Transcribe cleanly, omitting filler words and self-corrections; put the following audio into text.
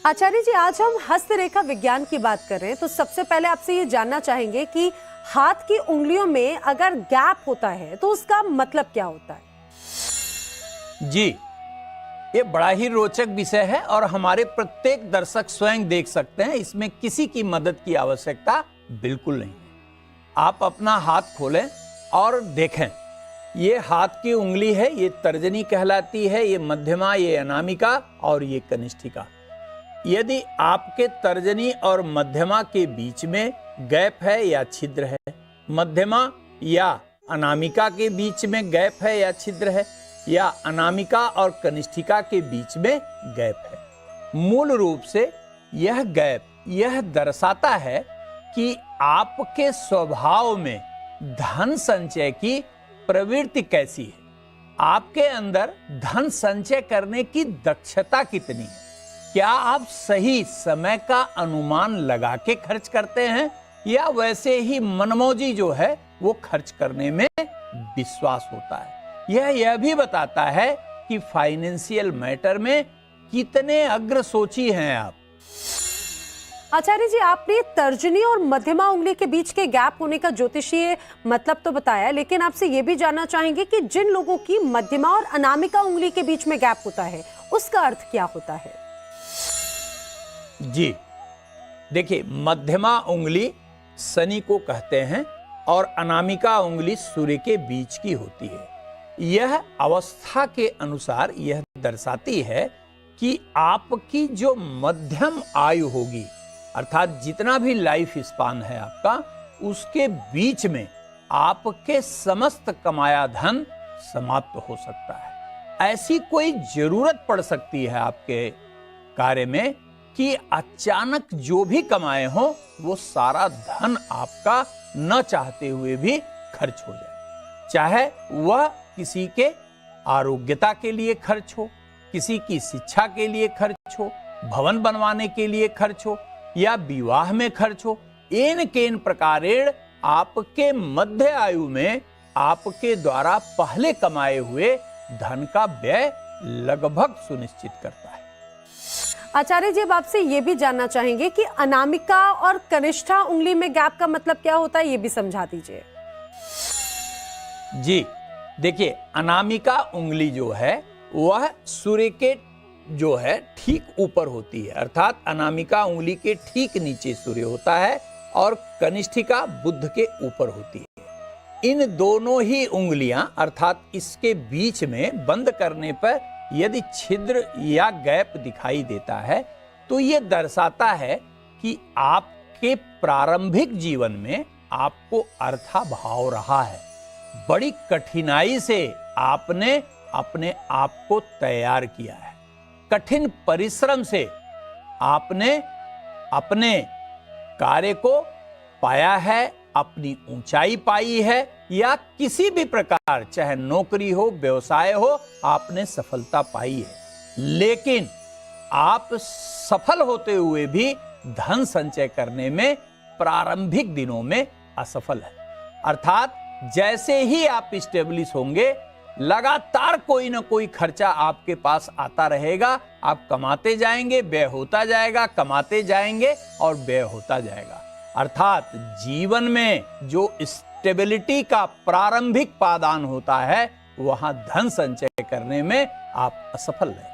आचार्य जी, आज हम हस्तरेखा विज्ञान की बात कर रहे हैं, तो सबसे पहले आपसे ये जानना चाहेंगे कि हाथ की उंगलियों में अगर गैप होता है तो उसका मतलब क्या होता है? जी, ये बड़ा ही रोचक विषय है और हमारे प्रत्येक दर्शक स्वयं देख सकते हैं, इसमें किसी की मदद की आवश्यकता बिल्कुल नहीं है। आप अपना हाथ खोलें और देखें, ये हाथ की उंगली है, ये तर्जनी कहलाती है, ये मध्यमा, ये अनामिका और ये कनिष्ठिका। यदि आपके तर्जनी और मध्यमा के बीच में गैप है या छिद्र है, मध्यमा या अनामिका के बीच में गैप है या छिद्र है, या अनामिका और कनिष्ठिका के बीच में गैप है, मूल रूप से यह गैप यह दर्शाता है कि आपके स्वभाव में धन संचय की प्रवृत्ति कैसी है, आपके अंदर धन संचय करने की दक्षता कितनी है, क्या आप सही समय का अनुमान लगा के खर्च करते हैं या वैसे ही मनमौजी जो है वो खर्च करने में विश्वास होता है। यह भी बताता है कि फाइनेंशियल मैटर में कितने अग्रसोची हैं आप। आचार्य जी, आपने तर्जनी और मध्यमा उंगली के बीच के गैप होने का ज्योतिषीय मतलब तो बताया, लेकिन आपसे ये भी जानना चाहेंगे कि जिन लोगों की मध्यमा और अनामिका उंगली के बीच में गैप होता है उसका अर्थ क्या होता है? जी देखिए, मध्यमा उंगली शनि को कहते हैं और अनामिका उंगली सूर्य के बीच की होती है। यह अवस्था के अनुसार यह दर्शाती है कि आपकी जो मध्यम आयु होगी, अर्थात जितना भी लाइफ स्पान है आपका, उसके बीच में आपके समस्त कमाया धन समाप्त हो सकता है। ऐसी कोई जरूरत पड़ सकती है आपके कार्य में कि अचानक जो भी कमाए हो वो सारा धन आपका न चाहते हुए भी खर्च हो जाए, चाहे वह किसी के आरोग्यता के लिए खर्च हो, किसी की शिक्षा के लिए खर्च हो, भवन बनवाने के लिए खर्च हो या विवाह में खर्च हो। एन केन प्रकारेण आपके मध्य आयु में आपके द्वारा पहले कमाए हुए धन का व्यय लगभग सुनिश्चित करता है। आचार्य जी, अब आपसे ये भी जानना चाहेंगे कि अनामिका और कनिष्ठा उंगली में गैप का मतलब क्या होता है, ये भी समझा दीजिए। जी देखिए, अनामिका उंगली जो है वह सूर्य के जो है ठीक ऊपर होती है, अर्थात अनामिका उंगली के ठीक नीचे सूर्य होता है और कनिष्ठिका बुध के ऊपर होती है। इन दोनों ही उंगलियां अर्थात इसके बीच में बंद करने पर यदि छिद्र या गैप दिखाई देता है तो यह दर्शाता है कि आपके प्रारंभिक जीवन में आपको अर्थाभाव रहा है। बड़ी कठिनाई से आपने अपने आप को तैयार किया है, कठिन परिश्रम से आपने अपने कार्य को पाया है, अपनी ऊंचाई पाई है, या किसी भी प्रकार चाहे नौकरी हो, व्यवसाय हो, आपने सफलता पाई है। लेकिन आप सफल होते हुए भी धन संचय करने में प्रारंभिक दिनों में असफल है। अर्थात जैसे ही आप स्टेब्लिश होंगे, लगातार कोई ना कोई खर्चा आपके पास आता रहेगा, आप कमाते जाएंगे, व्यय होता जाएगा, कमाते जाएंगे और व्यय होता जाएगा। अर्थात जीवन में जो स्टेबिलिटी का प्रारंभिक पादान होता है, वहां धन संचय करने में आप असफल रहे।